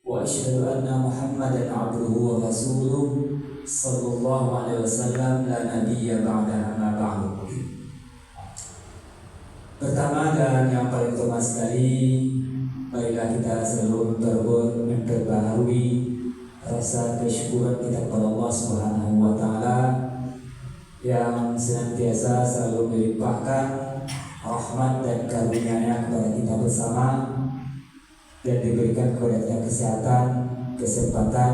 وأشهد أن محمدا عبده ورسوله صلى الله عليه وسلم لا نبي بعدها ما بعد. Pertama dan yang paling utama sekali, marilah kita selalu memperbaharui rasa kesyukuran kita kepada Allah Subhanahu wa Ta'ala yang senantiasa selalu melimpahkan rahmat dan karunia-Nya kepada kita bersama, dan diberikan kepada kita kesehatan, kesempatan,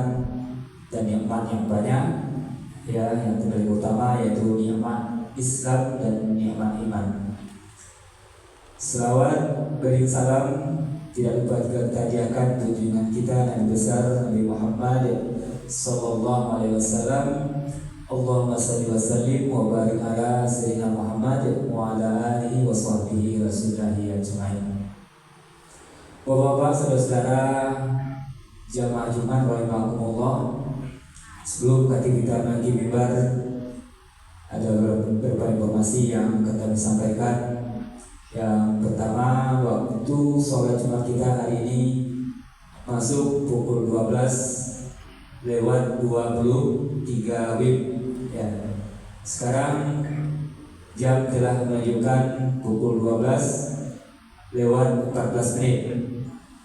dan nikmat yang banyak, ya, yang terpaling utama yaitu nikmat Islam dan nikmat iman. Selawat beri salam tidak lupa juga kita hadiahkan junjungan kita Nabi besar Nabi Muhammad sallallahu alaihi wasallam. Allahumma shalli wa sallim wa barik ala sayyidina Muhammad wa ala alihi wa sahbihi rasulillahi ajma'in. Bapak-bapak, saudara-saudara jamaah Jumat rahimakumullah, sebelum kita naik mimbar ada beberapa informasi yang akan kami sampaikan. Yang pertama, waktu sholat Jumat kita hari ini masuk pukul 12 lewat 23 WIB, ya. Sekarang jam telah menunjukkan pukul 12 lewat 14 menit,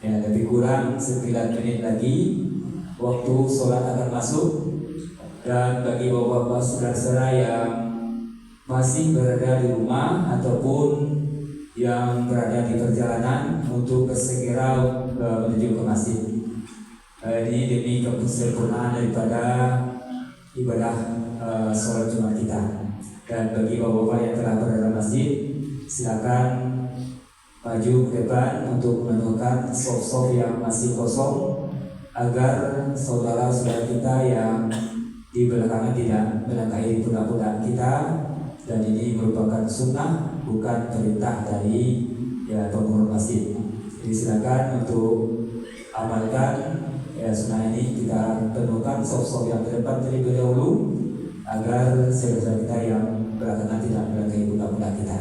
ya, lebih kurang 9 menit lagi waktu sholat akan masuk. Dan bagi bapak-bapak saudara-saudara yang masih berada di rumah ataupun yang berada di perjalanan untuk bersegera menuju ke masjid, ini demi kesempurnaan daripada ibadah sholat Jumat kita. Dan bagi bapak-bapak yang telah berada di masjid, silakan maju ke depan untuk menemukan sof-sof yang masih kosong, agar saudara-saudara kita yang di belakangnya tidak melangkahi pundak-pundak kita. Dan ini merupakan sunnah, bukan perintah dari pengurus masjid. Jadi silakan untuk amalkan sunnah ini. Kita temukan sof-sof yang terdepan terlebih dahulu, agar saudara kita yang belakangan tidak melangkahi pundak-pundak kita.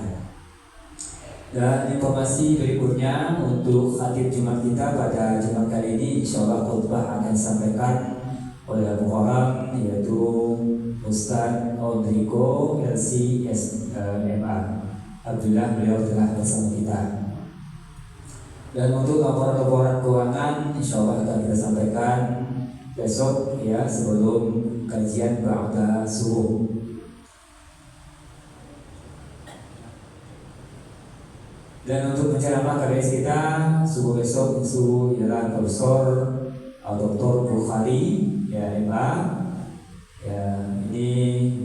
Dan informasi berikutnya untuk khatib Jumat kita pada Jumat kali ini, insyaallah khutbah akan disampaikan oleh Abu Qaram, yaitu Ustaz Rodrigo LCSMA Abdullah, beliau telah bersama kita. Dan untuk laporan-laporan keuangan insyaallah akan kita sampaikan besok, ya, sebelum kajian ba'da subuh. Dan untuk penceramah KBS kita subuh besok itu ialah Profesor Dr. Bukhari, ya, MA. Ya, ini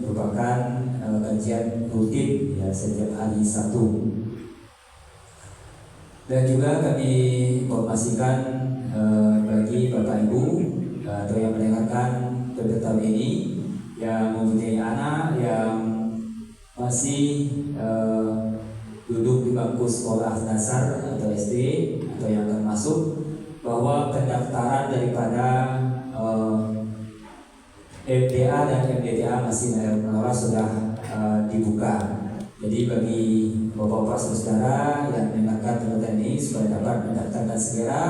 merupakan kajian rutin, ya, setiap hari Sabtu. Dan juga kami informasikan bagi Bapak Ibu atau yang mendengarkan pada ini yang mempunyai anak yang masih duduk di bangku sekolah dasar atau SD atau yang akan masuk, bahwa pendaftaran daripada MTA dan MDTA masih Menara sudah dibuka. Jadi bagi bapak-bapak saudara yang mendengarkan tempat ini, supaya dapat mendaftarkan segera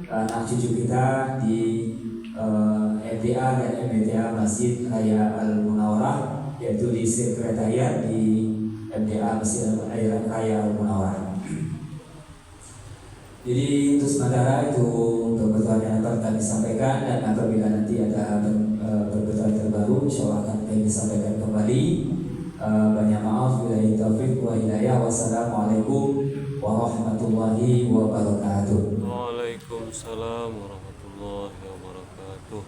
anak cucu kita di MTA dan MDTA Masjid Raya Al-Munawwarah, yaitu di sekretariat di MDA Masjid Raya Al-Munawwarah. Jadi untuk sementara itu untuk kebutuhan yang dapat kami sampaikan, dan apabila nanti ada kebutuhan terbaru insyaallah akan kami sampaikan kembali. Banyak maaf, billahi taufiq wa hidayah. Wassalamualaikum warahmatullahi wabarakatuh. Waalaikumsalam warahmatullahi wabarakatuh.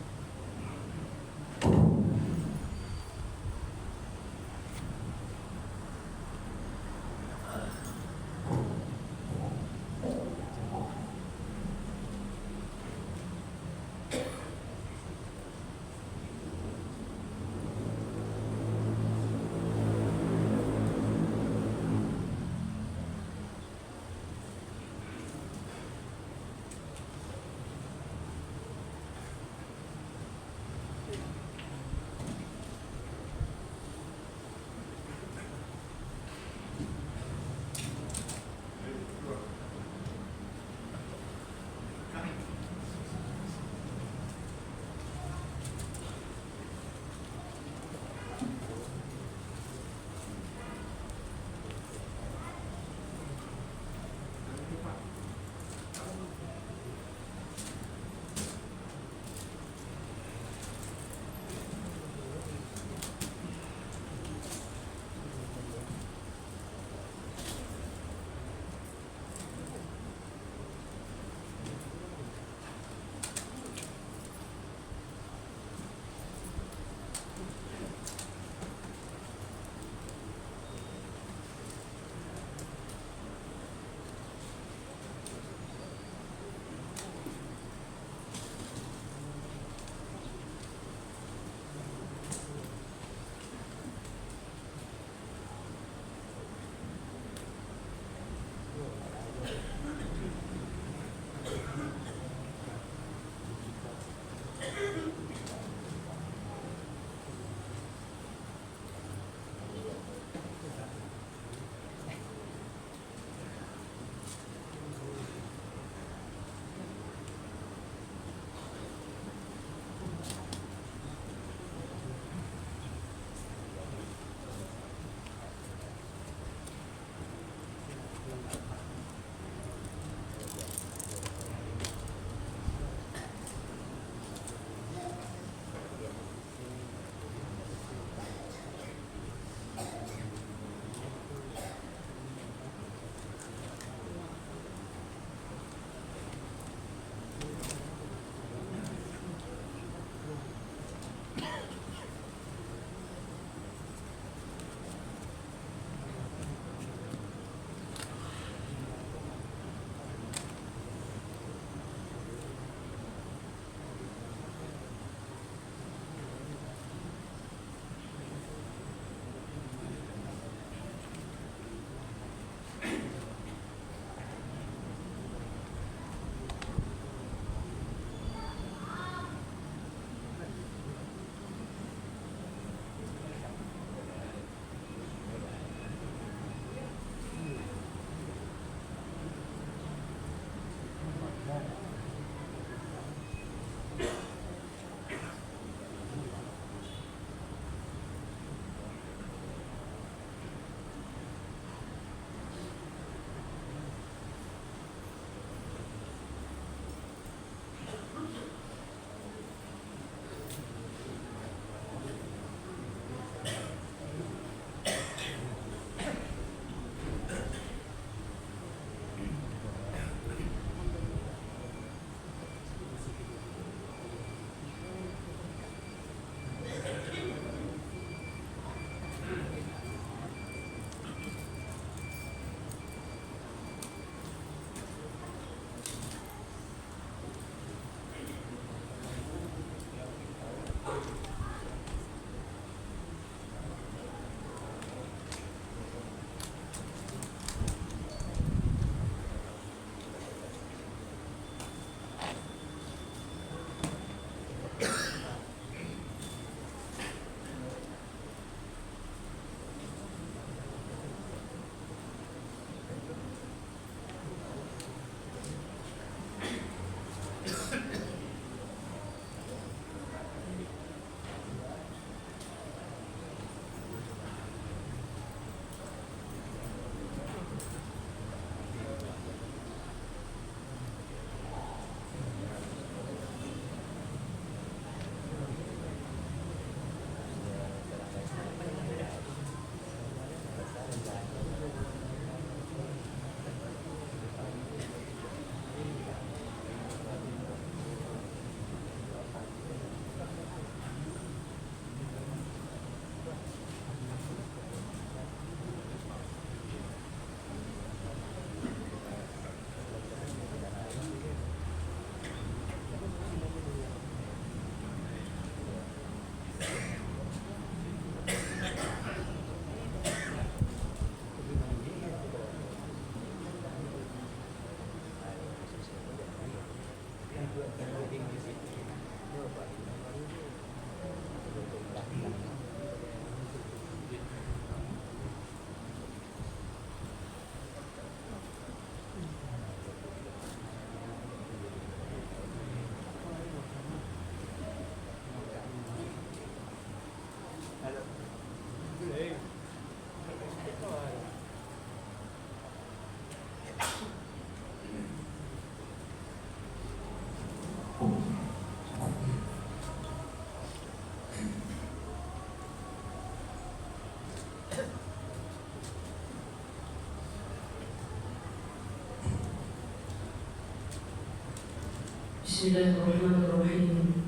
Bismillahirrahmanirrahim.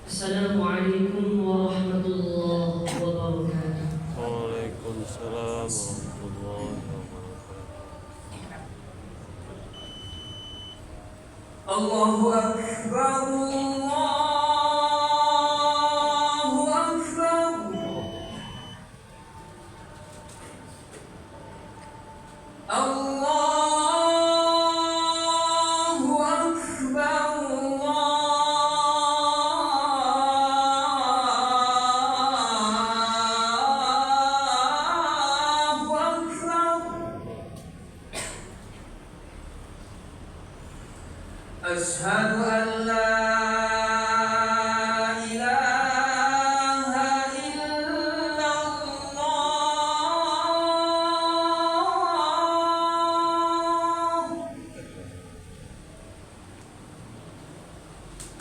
Assalamualaikum warahmatullahi wabarakatuh. Waalaikumsalam warahmatullahi wabarakatuh. Allahu Akbar, Allahu Akbar, Allahu Akbar, Allahu Akbar. Ashhadu an la ilaha illallah.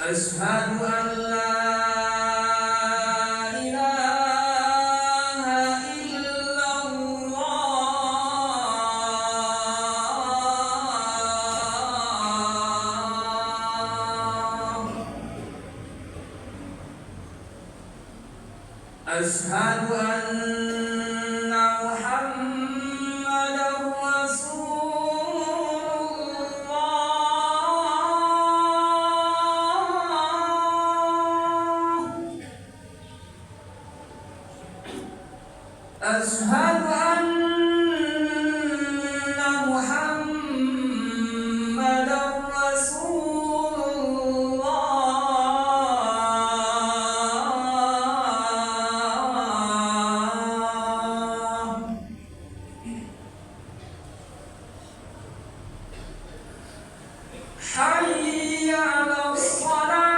Ashhadu an la ilaha illallah. Ashhadu anna Muhammadar Rasulullah. Ashhadu anna Muhammadar Rasulullah. Hayya 'alas salah.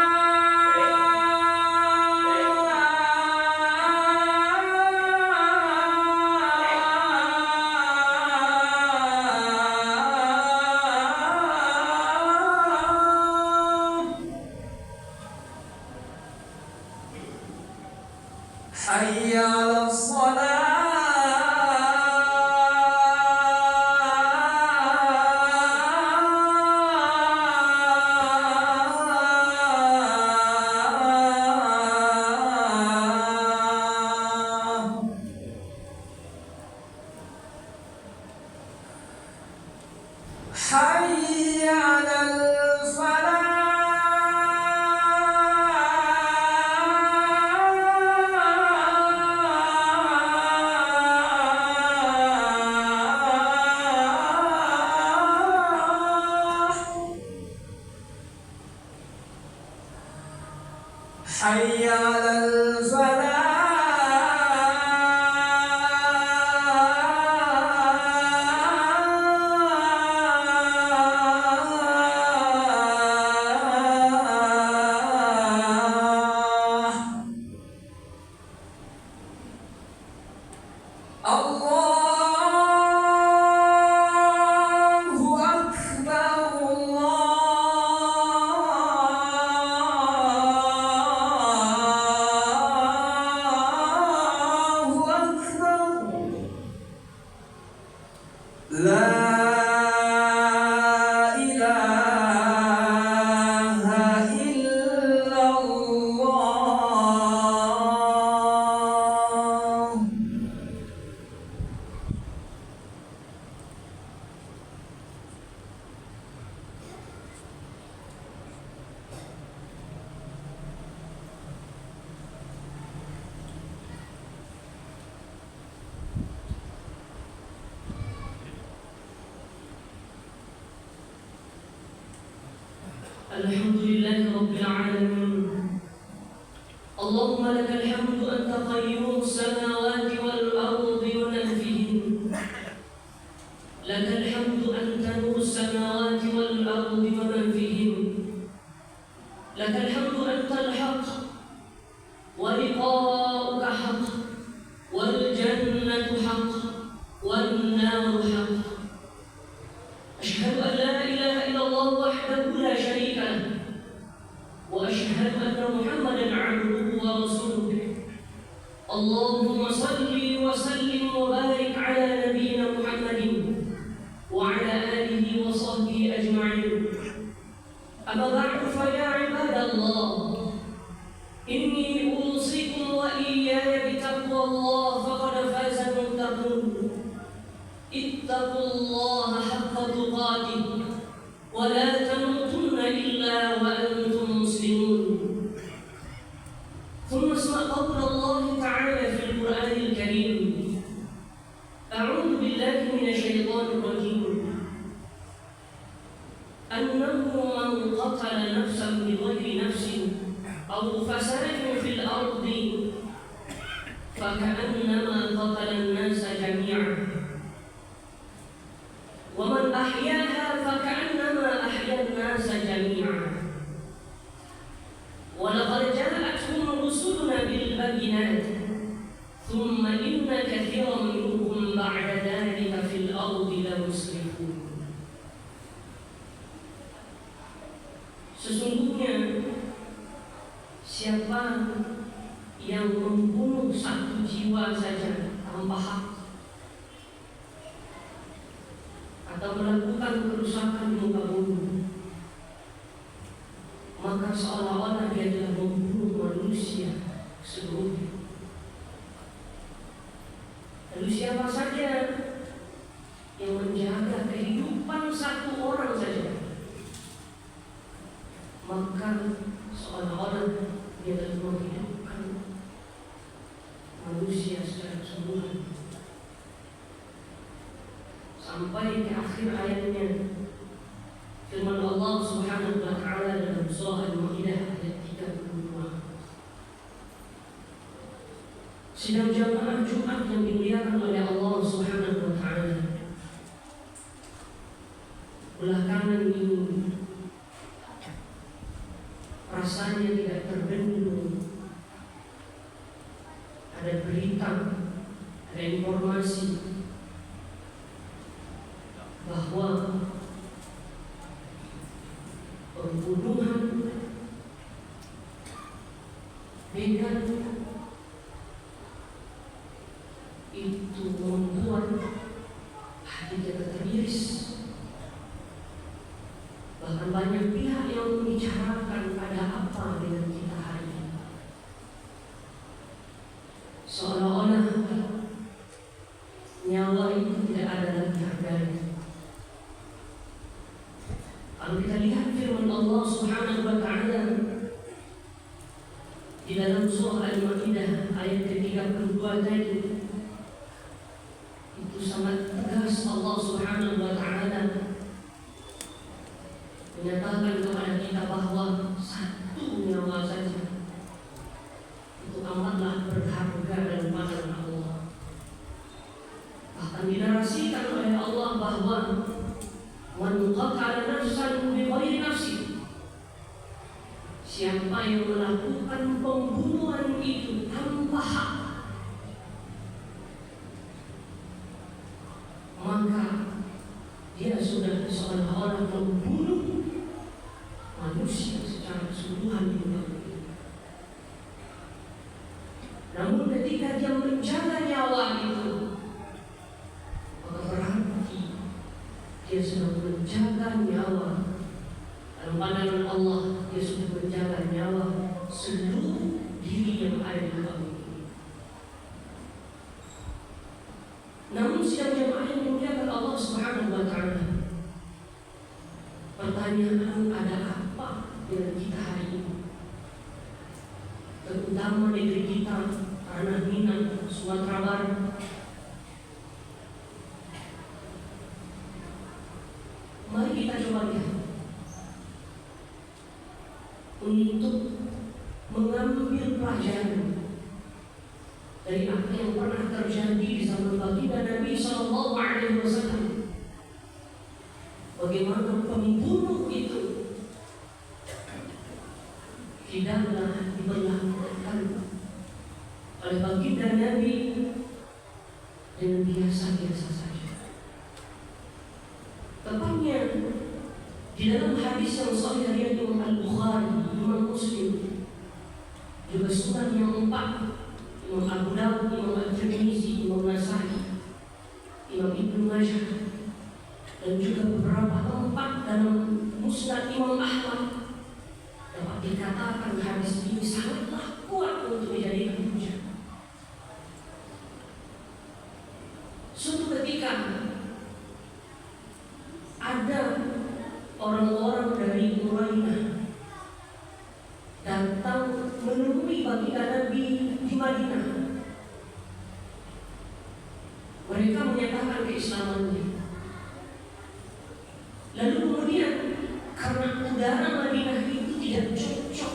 Hayya 'alas salah. Hayya 'alal falah. Hayya 'alal falah. Allahu Akbar, Allahu Akbar. La ilaha illallah. Alhamdulillah. رب العالمين. اللهم لك الحمد أنت قيوم السماوات والأرض ومن فيهن. لك الحمد أنت نور السماوات والأرض ومن فيهن. لك الحمد أنت الحق ولقاؤك حق والجنة حق والنار حق. أشهد أن لا إله إلا الله وحده لا شريك له، وأشهد أن محمدا عبده ورسوله. اللهم صل وسلم وبارك على نبينا محمد وعلى آله وصحبه أجمعين. أما بعد فيا عباد الله، إني أوصيكم وإياي بتقوى الله فقد فاز المتقون. اتقوا الله حق تقاته ولا تموتن إلا وأنتم مسلمون. ثم اسمع قول الله تعالى في القرآن الكريم: أعوذ بالله من الشيطان الرجيم. أنه من قتل نفسا بغير نفس أو فساد في الأرض فكأنما قتل الناس جميعا، ومن أحياها فكأنما أحيا الناس جميعا. ولقد جاءتهم رسلنا بالبينات ثم إن كثيرا منهم بعد ذلك في الأرض لمسرفون. Sesungguhnya siapa yang membunuh satu jiwa saja tanpa hak atau melakukan kerusakan di muka bumi, maka seolah-olah dia telah membunuh manusia seluruhnya. Lalu siapa saja yang menjaga kehidupan satu orang saja, maka seolah-olah dia telah menghidupkan manusia secara keseluruhan. Sampai ke akhir ayatnya, firman Allah Subhanahu wa taala dalam surah Al-Maidah ayat 32. Sidang jamaah Jumat yang dimuliakan oleh Allah Subhanahu wa taala, belakangan ini rasanya tidak terbendung. Ada berita, ada informasi bahwa pembunuhan begal itu membuat hati kita teriris. Bahkan banyak pihak yang membicarakan ada apa dengan kita hari ini. Seolah-olah nyawa itu tidak ada lagi harganya. Kalau kita lihat firman Allah Subhanahu wa taala di dalam surah Al-Maidah ayat ke-32 tadi, itu sangat tegas Allah Subhanahu wa taala menyatakan kepada kita bahwa satu nyawa saja itu amatlah berharga dan pandangan Allah. Bahkan dinarasikan oleh Allah bahwa man qatala nafsan bighairi nafsin, siapa yang melakukan pembunuhan itu tanpa hak, maka dia sudah seolah-olah membunuh manusia secara keseluruhan di muka bumi. Namun ketika dia menjaga nyawa itu, maka berarti dia sudah menjaga nyawa. Dalam pandangan Allah, dia sudah menjaga nyawa seluruh diri yang ada di muka bumi. Namun sidang jamaah yang dimuliakan Allah Subhanahu wa taala, pertanyaan ada apa dengan kita hari ini? Terutama negeri kita, tanah Minang, Sumatera Barat. Mari kita coba lihat untuk mengambil pelajaran dari apa yang pernah terjadi di zaman baginda Nabi Sallallahu Alaihi Wasallam. Bagaimana pembunuh itu tidaklah diberlakukan oleh baginda Nabi dengan biasa-biasa saja. Tepatnya di dalam hadis yang sahih dari Imam Al-Bukhari, Imam Muslim, juga sunan yang 4, Imam Abu Dawud, Imam At-Tirmizi, Imam Nasai, Imam Ibnu Majah, dan juga beberapa tempat dalam Musnad Imam Ahmad, dapat dikatakan hadis ini sangatlah kuat untuk dijadikan hujah. Suatu ketika ada orang-orang dari Quraisy datang menemui baginda Nabi di Madinah. Mereka menyatakan keislamannya. Lalu kemudian karena udara Madinah itu tidak cocok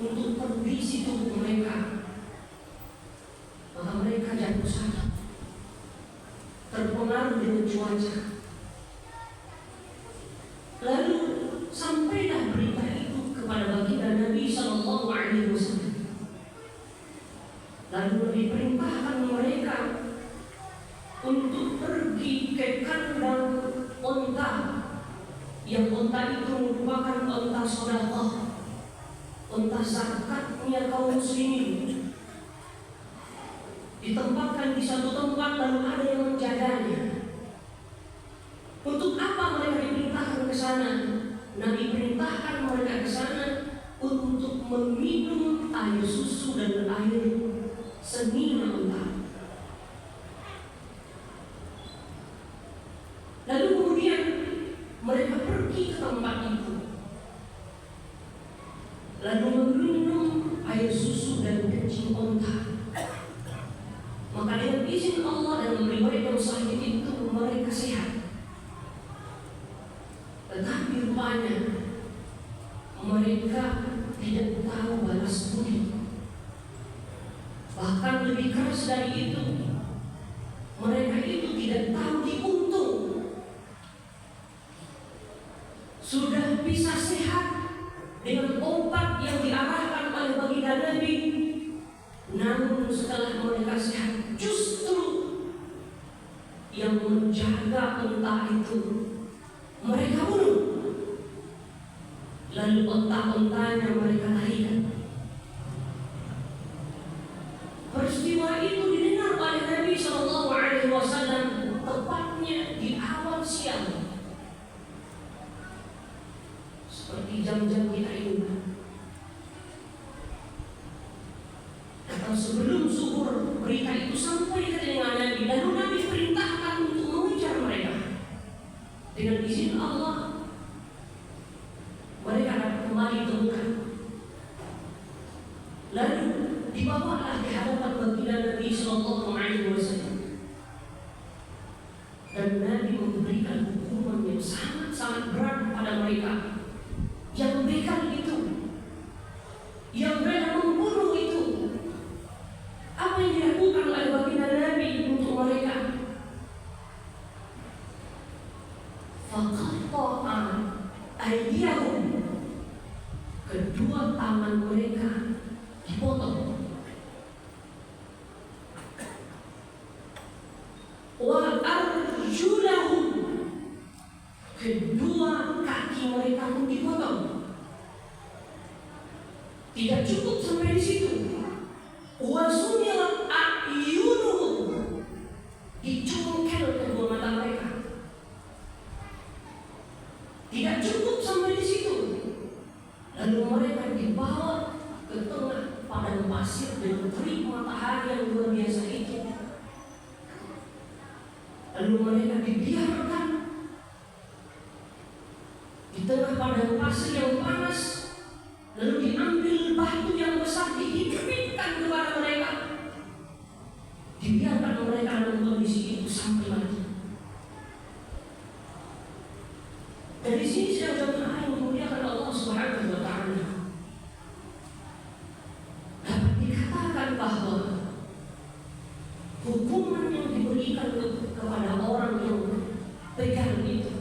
untuk kondisi tubuh mereka, maka mereka jatuh sakit, terpengaruh dengan cuaca. Lalu sampailah berita itu kepada baginda Nabi Sallallahu Alaihi Wasallam. Lalu diperintahkan mereka untuk pergi ke kandang onta, yang onta itu merupakan onta sedekah, onta zakatnya kaum muslimin. Ditempatkan di satu tempat lalu ada yang menjaganya. Untuk apa mereka diperintahkan ke sana? Nabi perintahkan mereka ke sana untuk meminum air susu dan air senina unta. Lalu kemudian mereka pergi ke tempat itu, lalu meminum air susu dan kencing unta. Maka dengan izin Allah dan riwayat yang sahih itu mereka sehat. Tetapi rupanya mereka tidak tahu balas budi. Bahkan lebih keras dari itu, mereka itu tidak tahu diuntung. Sudah bisa sehat dengan obat yang diarahkan oleh baginda Nabi, namun setelah mereka sehat, justru yang menjaga unta itu mereka bunuh. Lalu unta-untanya mereka larikan. Peristiwa itu didengar oleh Nabi Sallallahu Alaihi Wasallam tepatnya di awal siang, seperti jam-jam kita ini, atau sebelum zuhur. Berita itu sampai ke telinga Nabi, lalu Nabi perintahkan untuk mengejar mereka. Dengan izin Allah, mereka dapat kembali ditemukan. Lalu dibawalah di hadapan baginda Nabi Sallallahu Alaihi Wasallam, dan Nabi memberikan hukuman yang sangat-sangat berat kepada mereka. Yang begal itu, yang rela membunuh itu, apa yang dilakukan oleh baginda Nabi untuk mereka? Faqatta'a aydiyahum, kedua tangan mereka dipotong. Wa arjulahum, kedua kaki mereka pun dipotong. Tidak cukup sampai di situ. Wa sumirat a'yunuhum, dicongkel kedua mata mereka. Tidak cukup sampai di situ. Lalu mereka dibawa ke tengah padang pasir dengan terik matahari yang luar biasa itu. Lalu mereka dibiarkan di tengah padang pasir yang panas. Lalu diambil batu yang besar, dihimpitkan kepada mereka. Dibiarkan mereka dalam kondisi itu sampai mati. Dari sini saya jemaah yang memuliakan Allah Subhanahu wa Ta'ala, berikan kepada orang yang pegang itu,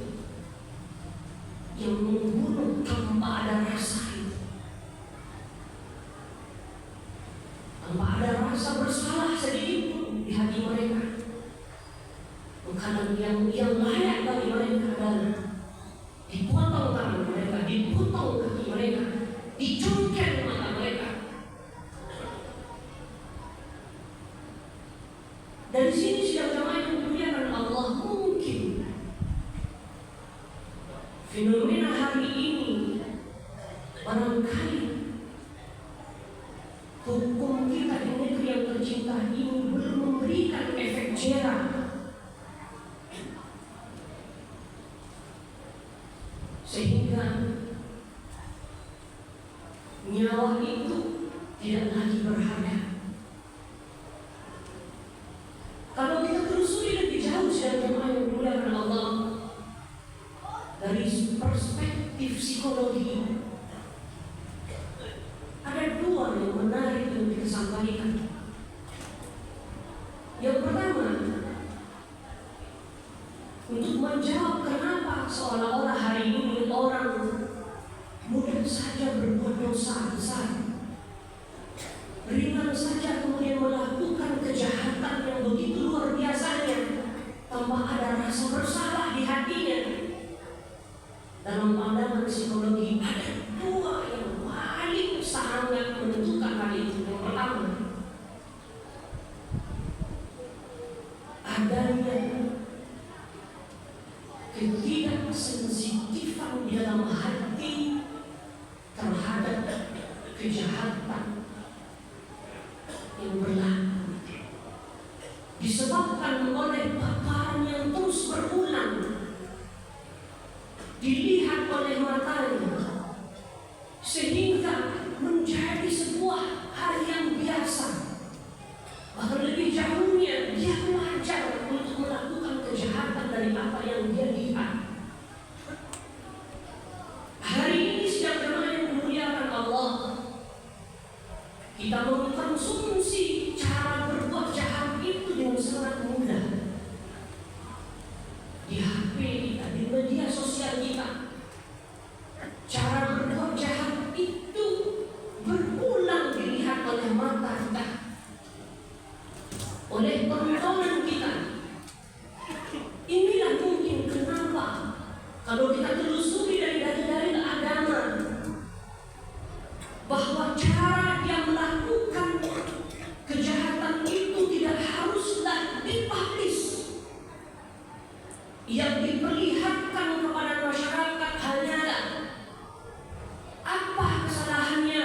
yang membunuh tanpa ada rasa itu, tanpa ada rasa bersalah sedikit pun di hati mereka. Makanan yang layak bagi mereka adalah dipotong tangan mereka, dipotong kaki mereka, dicungkil mata mereka. Dari sini sidang jamaah yang dimuliakan Allah, mungkin fenomena hari ini barangkali hukum kita di negeri yang tercinta ini belum memberikan efek jerah. Sehingga nyawa itu tidak lagi berharga. Kalau kita telusuri lebih jauh sedang jemaah yang dimuliakan Allah, dari perspektif psikologi, ada dua yang menarik untuk kita sampaikan. Yang pertama, untuk menjawab kenapa seolah-olah hari ini orang mudah saja berbuat dosa besar, ringan saja kemudian melakukan kejahatan yang begitu luar biasanya tanpa ada rasa bersalah di hatinya. Dalam pandangan psikologi ada dua yang paling sangat menentukan hal itu. Yang pertama, adanya ketidaksensitifan di dalam hati terhadap kejahatan yang berlaku, disebabkan oleh paparan yang terus berulang, dilihat oleh matanya, sehingga menjadi sebuah hal yang biasa. Bahkan lebih jauhnya, dia belajar untuk melakukan kejahatan dari apa yang dia lihat. Hari ini sedang jemaah yang dimuliakan Allah, kita mengkonsumsi cara berbuat jahat itu dengan sangat mudah. Di HP kita, di media sosial kita, cara berbuat jahat itu berulang dilihat oleh mata kita, oleh tontonan kita. Inilah mungkin kenapa kalau kita telusuri dari dalil-dalil agama bahwa cara dia melakukan kejahatan itu tidak haruslah dipublish. Yang diperlihatkan kepada masyarakat hanyalah apa kesalahannya,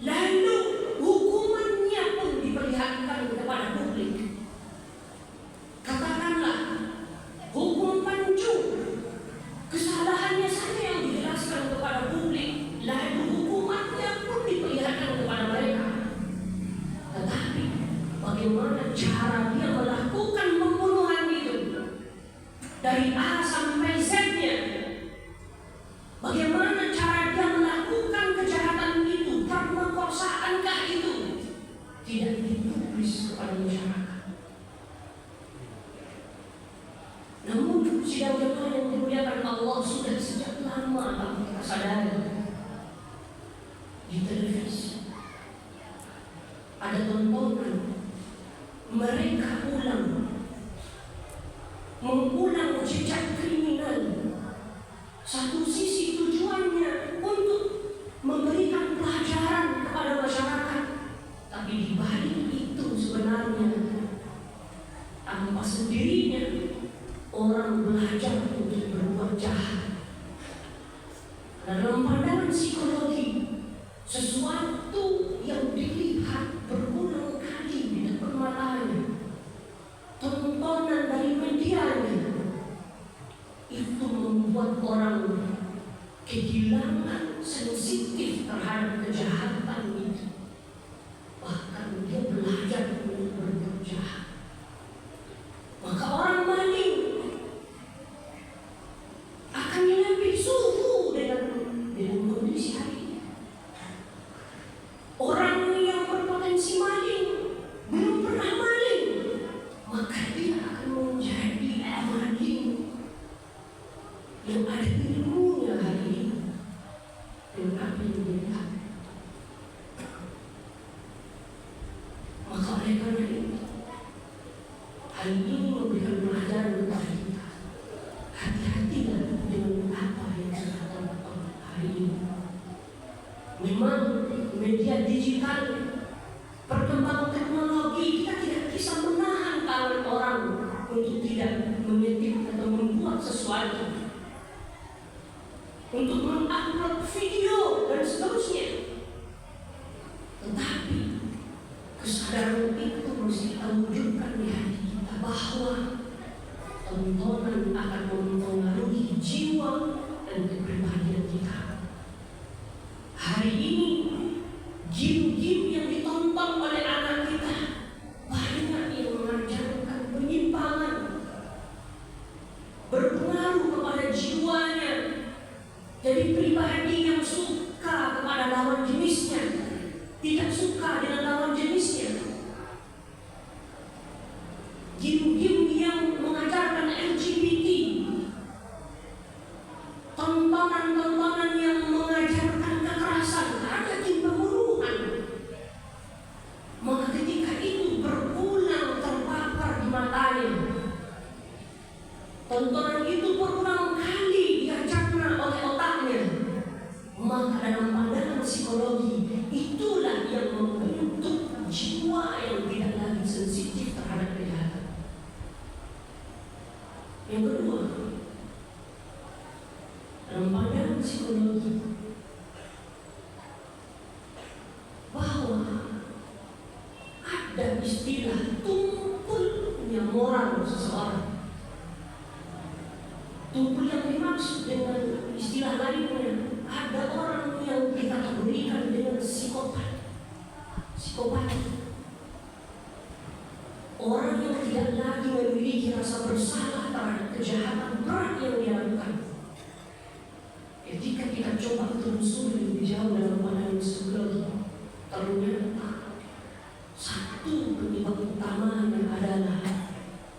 lalu hukumannya pun diperlihatkan kepada publik. Katakanlah hukum pancung, kesalahannya saja yang dijelaskan kepada publik, lalu hukumannya pun diperlihatkan kepada mereka. Tetapi bagaimana cara dia melakukan pembunuhan itu dari A sampai Z-nya? Bagaimana cara dia melakukan kejahatan itu? Pemerkosaankah itu? Tidak dipublis kepada masyarakat. Namun sidang jemaah yang dimuliakan Allah, sudah sejak lama tanpa kita sadari, di televisi ada tontonan mereka mengulang jejak kriminal. Satu sisi tujuannya untuk memberikan pelajaran kepada masyarakat, tapi di balik itu sebenarnya tanpa sendirinya orang belajar untuk berbuat jahat. Dalam pandangan psikologi, sesuatu yang dilihat berulang kali di depan matanya, tontonan dari medianya, itu membuat orang kehilangan sensitif terhadap kejahatan itu. Bahkan dia belajar untuk berbuat jahat. Maka orang maling akan lebih suhu dengan kondisi hari ini. Orang yang berpotensi maling belum pernah maling, maka Memang media digital, perkembangan teknologi, kita tidak bisa menahan tangan orang untuk tidak mengetik atau membuat sesuatu, untuk mengupload video dan seterusnya. Tetapi kesadaran itu mesti kita wujudkan di hati kita bahwa tontonan akan mempengaruhi jiwa dan kepribadian kita. Hari ini game-game yang ditonton oleh anak kita banyak yang mengajarkan penyimpangan, berpengaruh kepada jiwanya. Jadi pribadi yang suka kepada lawan jenisnya tidak suka dengan lawan jenisnya. Game-game yang mengajarkan LGBT, tontonan-tontonan yang mengajarkan kekerasan, ada game pembunuhan. Maka ketika itu berulang terpapar di matanya, tontonan itu berulang kali diajarkan oleh otaknya, maka dalam pandangan psikologi itulah yang membentuk jiwa yang tidak lagi sensitif terhadap kejahatan. Yang kedua, dalam pandangan psikologi, bahwa ada istilah tumpulnya moral seseorang. Tumpul yang dimaksud dengan istilah lainnya, ada orang yang dikategorikan dengan psikopat. Orang yang tidak lagi memiliki rasa bersalah terhadap kejahatan berat yang dia lakukan. Ketika kita coba telusuri lebih jauh dalam pandangan psikologi, ternyata satu penyebab utamanya adalah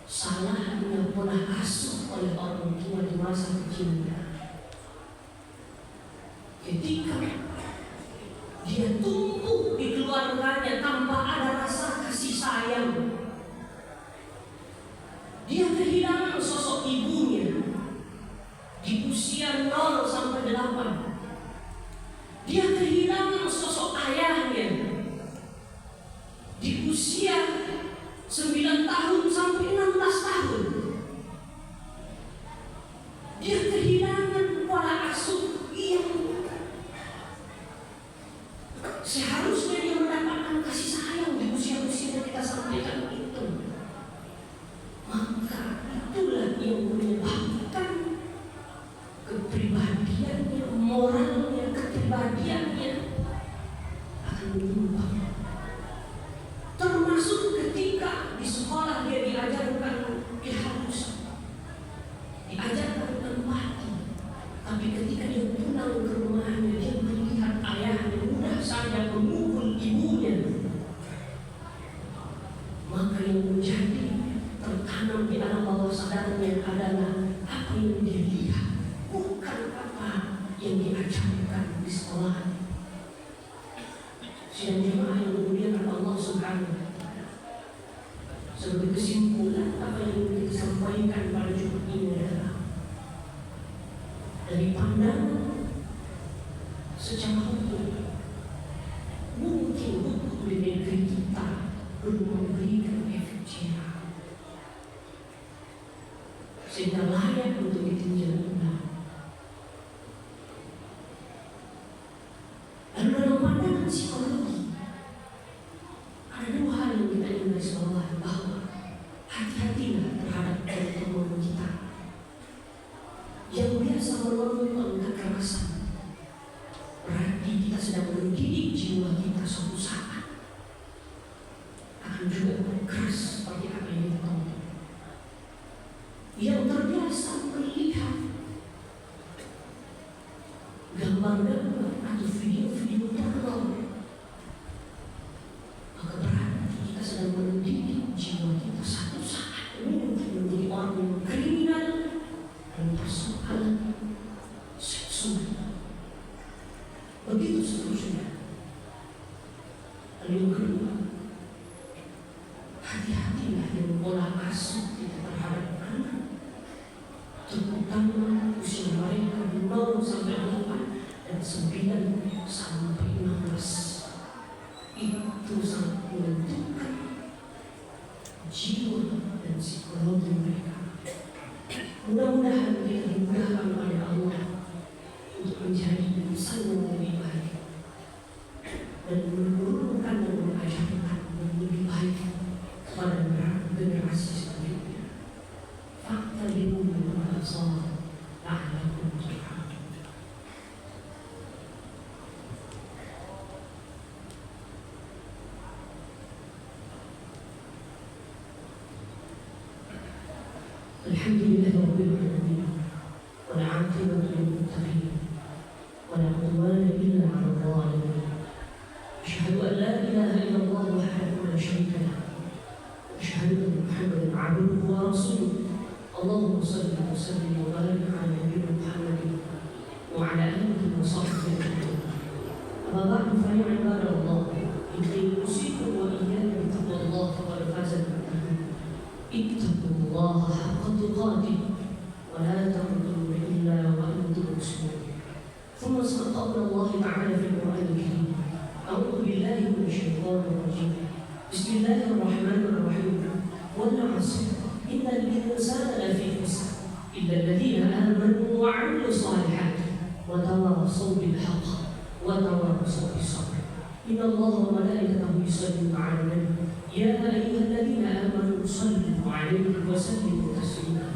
salahnya pola asuh oleh orang tua di masa kecilnya. Ketika dia tumbuh di keluarganya tanpa ada rasa kasih sayang, dia kehilangan sosok ibunya di usia 0 sampai 8. Dia kehilangan sosok ayahnya di usia 9 tahun sampai 16 tahun. Dia kehilangan pola asuh yang seharusnya dia mendapatkan kasih sayang di usia-usia yang kita sampaikan itu. Maka itulah yang menyebabkan kepribadiannya, moralnya, kepribadiannya akan berubah. Termasuk ketika di sekolah dia diajarkan kehalusan, diajarkan empati. Tapi ketika dia pulang ke rumahnya, dia melihat ayahnya mudah saja memukul ibunya. Maka yang menjadi tertanam di alam bawah sadarnya adalah apa yang dia lihat, bukan apa yang diajarkan di sekolah. Sidang jemaah yang dimuliakan Allah Subhanahu wa Ta'ala, sebagai kesimpulan apa yang kita sampaikan pada Jumat ini adalah dari pandangan secara hukum, mungkin hukum di negeri kita belum memberikan efek jerah sehingga layak untuk ditinjau ulang. Lalu dalam pandangan psikologi, ada dua hal yang kita ingin garis bawahi, bahwa hati-hatilah terhadap teman-teman kita yang biasa menonton kekerasan. Berarti kita sedang mendidik jiwa kita suatu saat akan juga keras seperti apa yang kita tonton. Yang terbiasa melihat gambar-gambar atau video-video teror, maka berarti kita sedang mendidik jiwa kita satu saat mungkin menjadi orang yang kriminal dan persoalan seksual. Begitu seterusnya. Lalu yang kedua, hati-hatilah dengan pola asuh kita terhadap anak, terutama usia mereka 0 sampai 4 dan 9 sampai dan menurunkan dan mengajarkan yang lebih baik kepada generasi selanjutnya. Fakta di bumi al-absar la'allakum turhamun. Alhamdulillah rabbil alamin. Wal 'aqibatu lil muttaqin. ولا عدوان إلا على الظالمين. أشهد أن لا إله إلا الله وحده لا شريك له وأشهد أن محمدا عبده ورسوله. اللهم صل وسلم وبارك على نبينا محمد وعلى آله وصحبه أجمعين. أما بعد فيا عباد الله إني أوصيكم وإياكم بتقوى الله فقد فاز المتقون. اتقوا الله حق تقاته ولا تموتن إلا وأنتم مسلمون. ثم قول الله تعالى في القرآن الكريم: أعوذ بالله من الشيطان الرجيم. بسم الله الرحمن الرحيم. والعصر إن الإنسان لفي خسر إلا الذين آمنوا وعملوا الصالحات وتواصوا بالحق وتواصوا بالصبر. إن الله وملائكته يصلون على النبي يا أيها الذين آمنوا صلوا عليه وسلموا تسليما.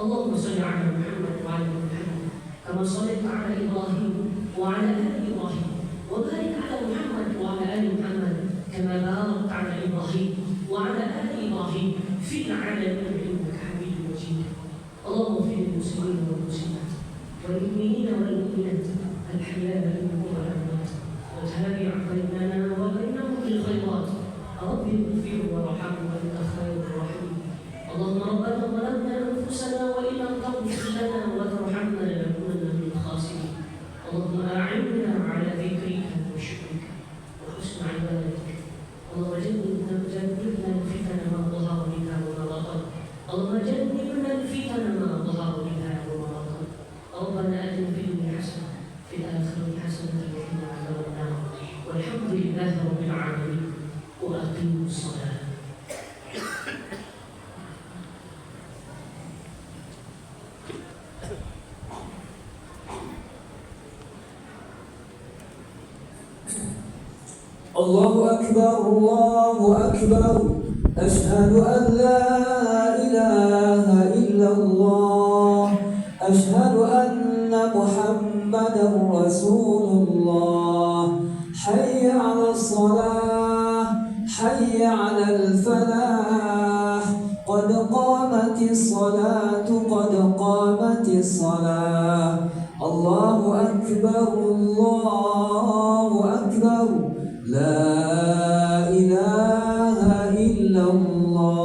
اللهم صل على محمد وعلى آل محمد كما صليت على إبراهيم وعلى آل إبراهيم وبارك على محمد وعلى آل محمد كما باركت على إبراهيم وعلى آل إبراهيم في العالمين إنك حميد مجيد. اللهم اغفر للمسلمين والمسلمات والمؤمنين والمؤمنات الأحياء منهم والأموات وتابع بيننا وبينهم بالخيرات. رب اغفر وارحم وأنت خير الراحمين. اللهم ربنا ظلمنا أنفسنا وإن لم تغفر لنا وترحمنا لنكونن من الخاسرين. اللهم أعنا على ذكرك وشكرك وحسن عبادتك. اللهم جنبنا الفتن ما ظهر منها وما بطن. اللهم جنبنا الفتن ما ظهر منها وما بطن. ربنا آتنا في الدنيا حسنة في الآخرة حسنة وقنا عذاب النار. والحمد لله رب العالمين. وأقيموا الصلاة. الله أكبر الله أكبر أشهد أن لا إله إلا الله أشهد أن محمدا رسول الله حي على الصلاة حي على الفلاح قد قامت الصلاة قد قامت الصلاة الله أكبر الله أكبر لا إله إلا الله.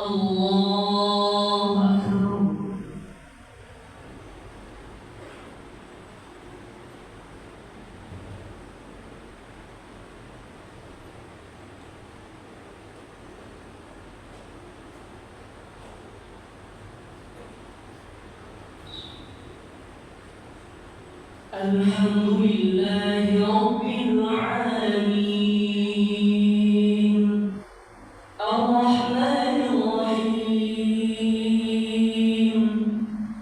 الله أكبر. الحمد لله رب العالمين الرحمن الرحيم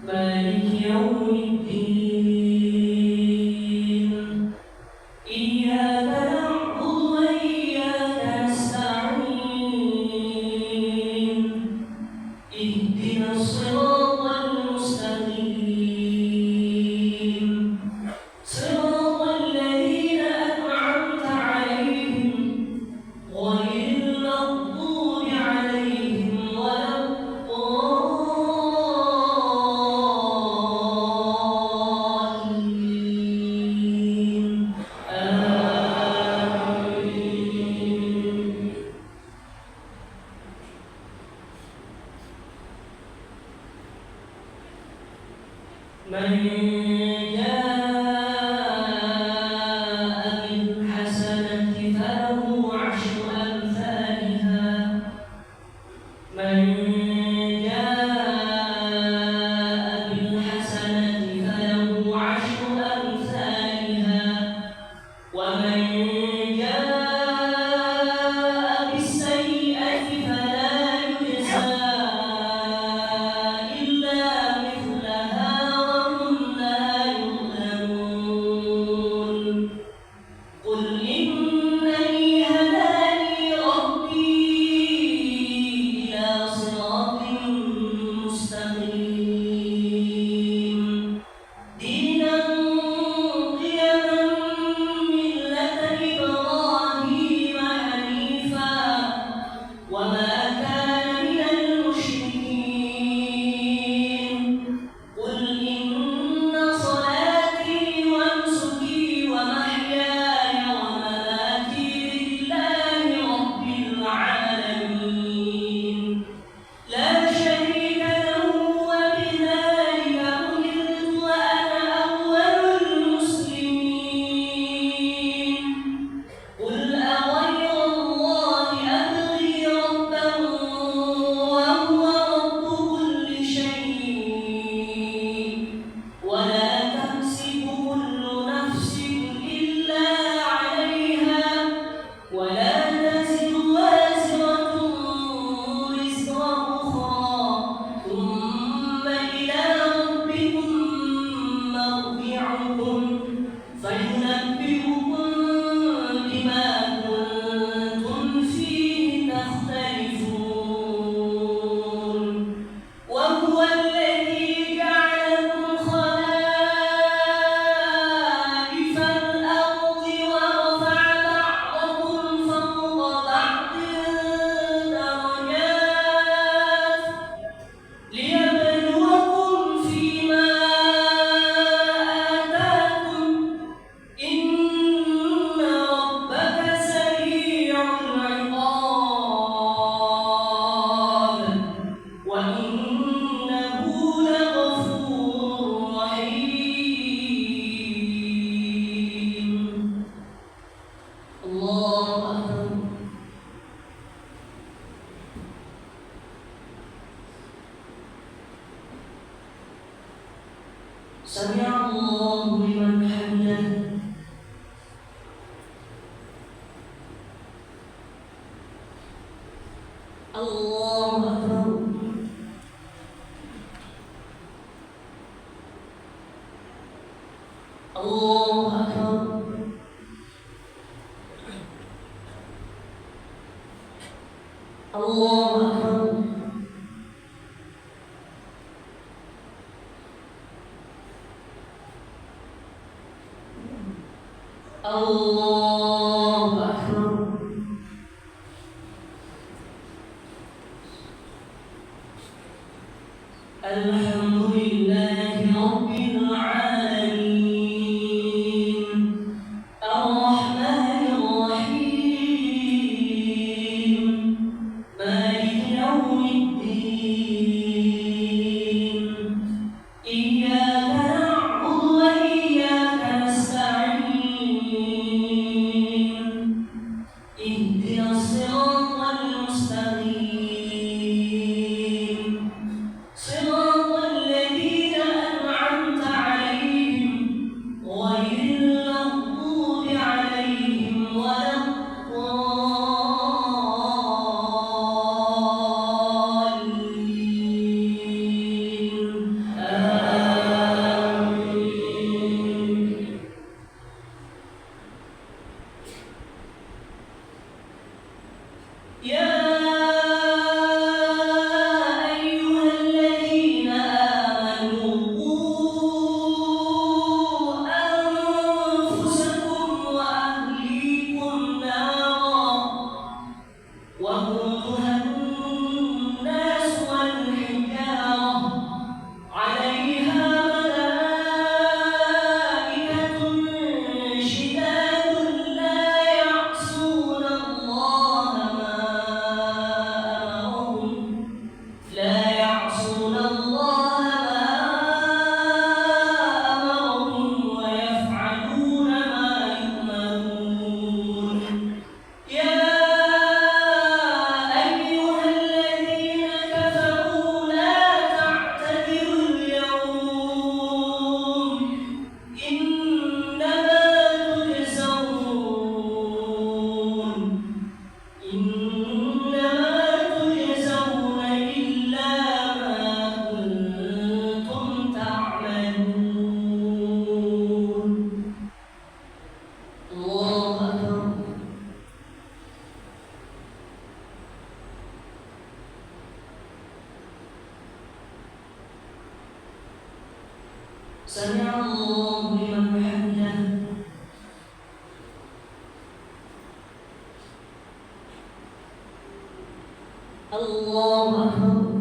مالك يوم الدين إياك نعبد وإياك نستعين اهدنا الصراط المستقيم صراط الذين من جاء بالحسنة فله عشر أمثالها من جاء بالحسنة فله عشر أمثالها ومن جاء بالسيئة فلا يجزى إلا مثلها وهم لا يظلمون قل إنني هداني ربي إلى صراط مستقيم دينا قيما ملة إبراهيم حنيفا وما كان من المشركين قل إن صلاتي ونسكي ومحياي ومماتي لله رب العالمين لا شريك له وبذلك أمرت وأنا أول المسلمين قل أغير الله أبغي ربا وهو رب كل شيء ولا تكسب كل نفس إلا عليها ولا تزر وازرة وزر أخرى ثم إلى ربكم مرجعكم فينبئكم بما كنتم فيه تختلفون وهو الذي جعلكم خلائف الأرض ورفع بعضكم فوق بعض درجات ليبلوكم فيما آتاكم إن ربك سريع العقاب وإنه لغفور رحيم الله أكبر سمع الله لمن حمده الله أكبر الله أكبر الله أكبر الله أكبر الحمد لله رب العالمين الرحمن الرحيم مالك يوم الدين إياك نعبد وإياك نستعين اهدنا الصراط المستقيم صراط الذين أنعمت عليهم غير المغضوب عليهم ولا الضالين سمع الله لمن حمده. الله أكبر.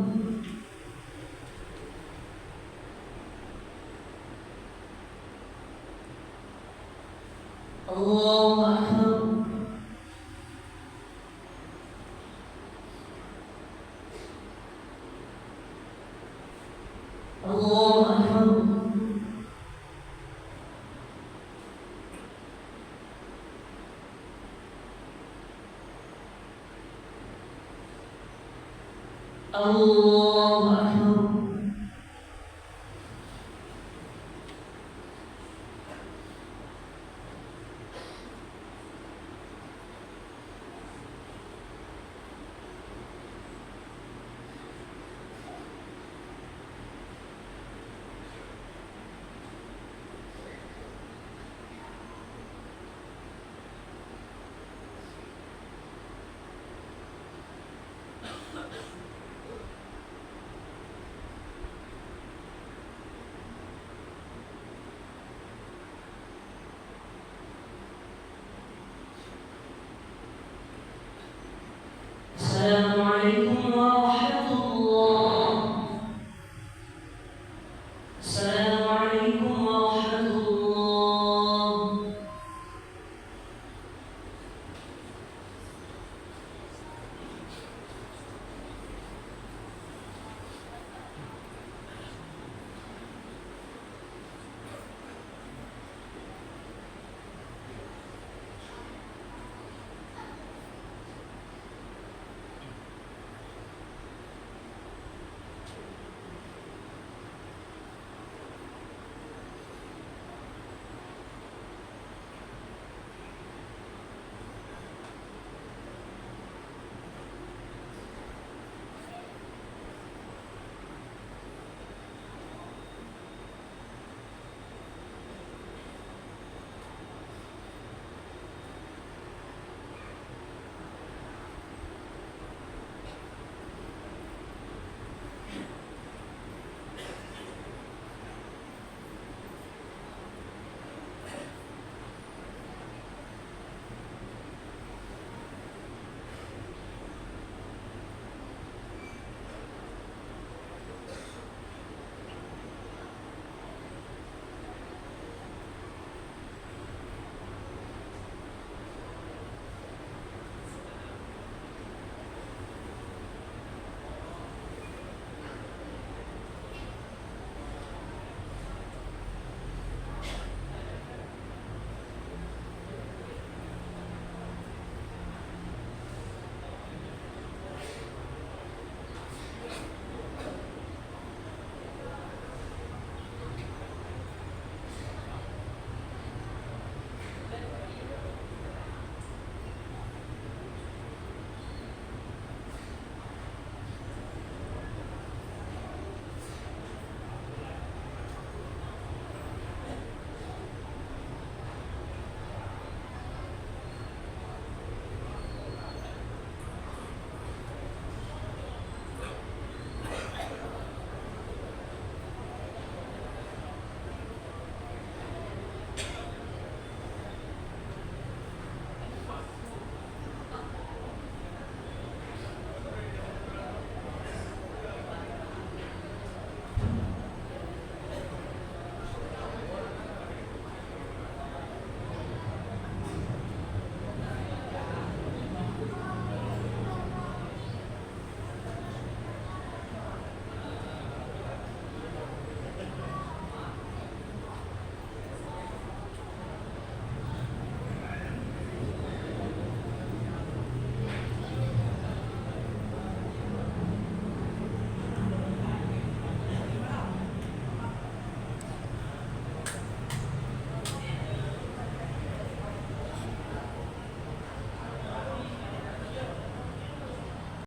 الله أكبر. الله أكبر. الله أكبر.